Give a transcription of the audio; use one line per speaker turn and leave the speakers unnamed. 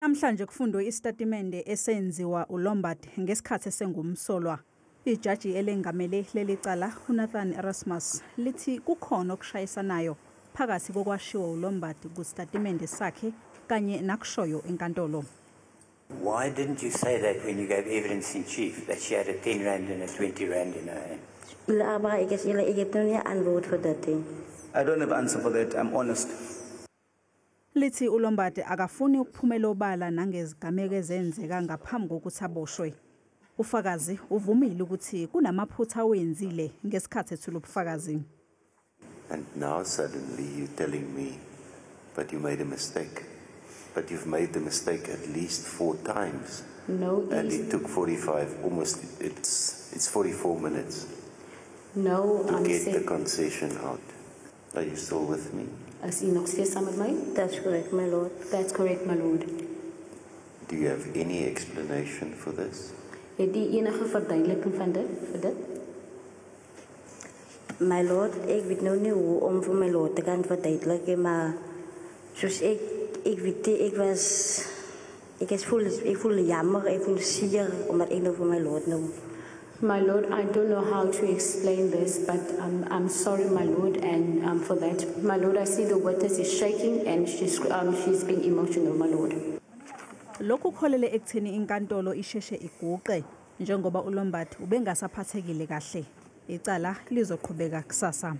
Namhlanje kufundwe isitatimende esenziwa uLombard ngesikhathi esengumsolwa. Ijaji elengamele leli cala uNathan Erasmus lithi kukhona okushayisanayo phakathi kokwashiwo uLombard kusitatimende sakhe kanye nakushoyo enkantolo.
Why didn't you say that when you gave evidence in chief, that she had a 10 rand and a 20 rand in her hand?
I don't have an answer for that, I'm honest.
Lithi uLombard akafuni ukuphumela obala nangezigameko ezenzeka ngaphambi kokuthi aboshwe. Ufakazi uvumile ukuthi kunamaphutha awenzile ngesikhathi ethula ubufakazi.
And now suddenly you're telling me, but you made a mistake. But you've made the mistake at least 4 times.
No.
And it took 45, almost, it's 44 minutes.
No,
to get the concession out. Are you still with me?
As u nog steeds saam met my?
That's correct, my lord.
That's correct, my lord.
Do you have any explanation for this?
Het die enige verduideliking van dit?
My lord, ik weet nou niet hoe om voor my lord te gaan verduidelijken, maar zoals ik weet, ik voel jammer, ik voel zier, omdat ik nou voor my lord nou.
My lord, I don't know how to explain this, but I'm sorry, my lord, and for that, my lord, I see the witness is shaking and she's being emotional, my lord.
Lokhu kholele ekutheni inkantolo isheshe iguqe njengoba uLombard ubengasaphathekile kahle. Icala lizoqhubeka kusasa.